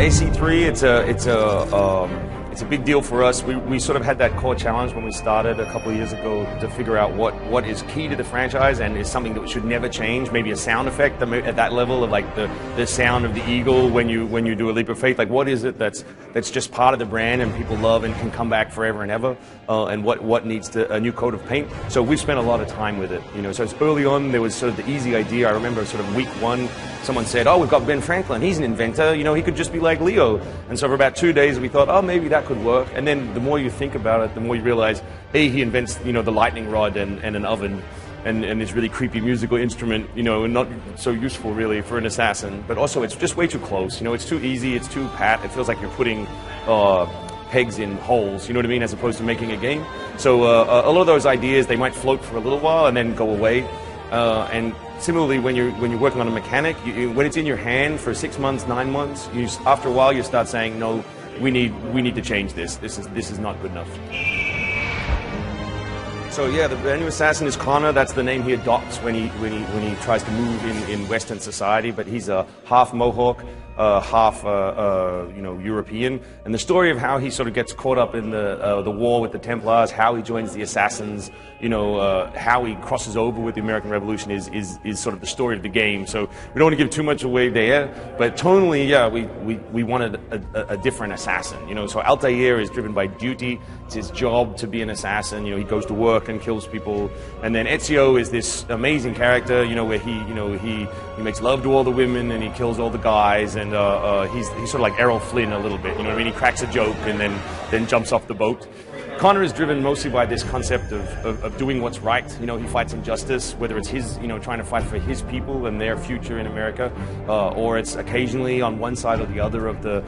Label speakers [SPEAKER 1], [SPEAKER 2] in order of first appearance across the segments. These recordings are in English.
[SPEAKER 1] AC3, it's a big deal for us. We sort of had that core challenge when we started a couple of years ago to figure out what is key to the franchise and is something that should never change. Maybe a sound effect at that level of like the sound of the eagle when you do a leap of faith. Like what is it that's just part of the brand and people love and can come back forever and ever, and what needs a new coat of paint. So we've spent a lot of time with it. So it's early on there was sort of the easy idea. I remember sort of week one, someone said, "Oh, we've got Ben Franklin. He's an inventor. He could just be like Leo." And so for about 2 days we thought, "Oh, maybe that could work." And then the more you think about it, the more you realize, A, he invents, the lightning rod and an oven and this really creepy musical instrument, and not so useful really for an assassin. But also it's just way too close. It's too easy, it's too pat. It feels like you're putting pegs in holes, you know what I mean, as opposed to making a game. So a lot of those ideas, they might float for a little while and then go away. And similarly, when you're working on a mechanic, when it's in your hand for 6 months, 9 months, after a while you start saying, "No, we need to change this. This is not good enough." So yeah, the new assassin is Conor. That's the name he adopts when he tries to move in Western society. But he's a half Mohawk, half European, and the story of how he sort of gets caught up in the war with the Templars, how he joins the assassins, how he crosses over with the American Revolution is sort of the story of the game. So we don't want to give too much away there, but tonally, yeah, we wanted a different assassin. So Altair is driven by duty. It's his job to be an assassin. He goes to work and kills people. And then Ezio is this amazing character, where he makes love to all the women and he kills all the guys, and he's sort of like Errol Flynn a little bit. You know what I mean? He cracks a joke and then jumps off the boat. Conor is driven mostly by this concept of doing what's right. He fights injustice, whether it's his, trying to fight for his people and their future in America, or it's occasionally on one side or the other of the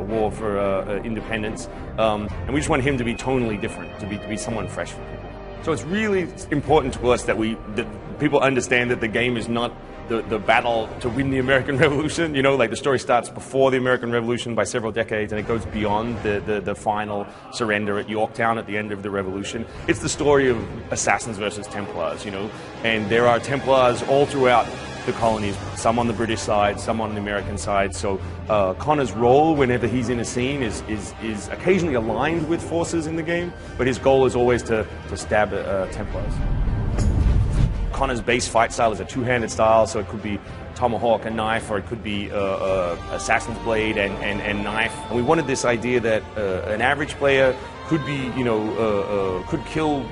[SPEAKER 1] war for independence. And we just want him to be tonally different, to be someone fresh for people. So it's really important to us that people understand that the game is not the battle to win the American Revolution. Like the story starts before the American Revolution by several decades, and it goes beyond the final surrender at Yorktown at the end of the Revolution. It's the story of assassins versus Templars, and there are Templars all throughout the colonies, some on the British side, some on the American side. So Conor's role whenever he's in a scene is occasionally aligned with forces in the game, but his goal is always to stab Templars. Conor's base fight style is a two-handed style, so it could be tomahawk and knife, or it could be assassin's blade and knife. And we wanted this idea that an average player could be, could kill,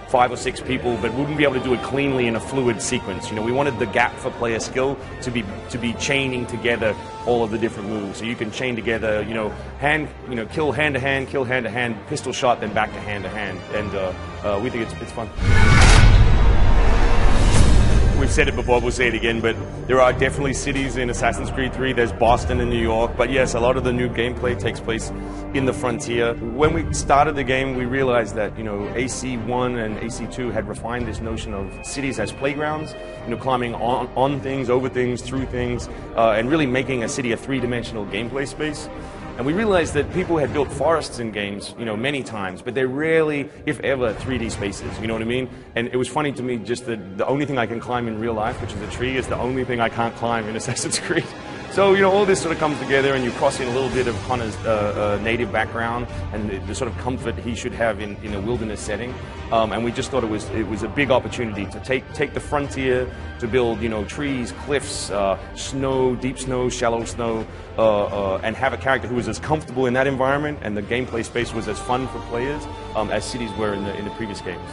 [SPEAKER 1] 5 or 6 people, but wouldn't be able to do it cleanly in a fluid sequence. We wanted the gap for player skill to be chaining together all of the different moves. So you can chain together, kill hand to hand, pistol shot, then back to hand, and we think it's fun. We've said it before, we'll say it again, but there are definitely cities in Assassin's Creed 3. There's Boston and New York, but yes, a lot of the new gameplay takes place in the frontier. When we started the game, we realized that, AC1 and AC2 had refined this notion of cities as playgrounds, climbing on things, over things, through things, and really making a city a three-dimensional gameplay space. And we realized that people had built forests in games, many times, but they're rarely, if ever, 3D spaces, you know what I mean? And it was funny to me just that the only thing I can climb in real life, which is a tree, is the only thing I can't climb in Assassin's Creed. So, all this sort of comes together, and you cross in a little bit of Conor's native background and the sort of comfort he should have in a wilderness setting. And we just thought it was a big opportunity to take the frontier, to build, trees, cliffs, snow, deep snow, shallow snow, and have a character who was as comfortable in that environment, and the gameplay space was as fun for players as cities were in the previous games.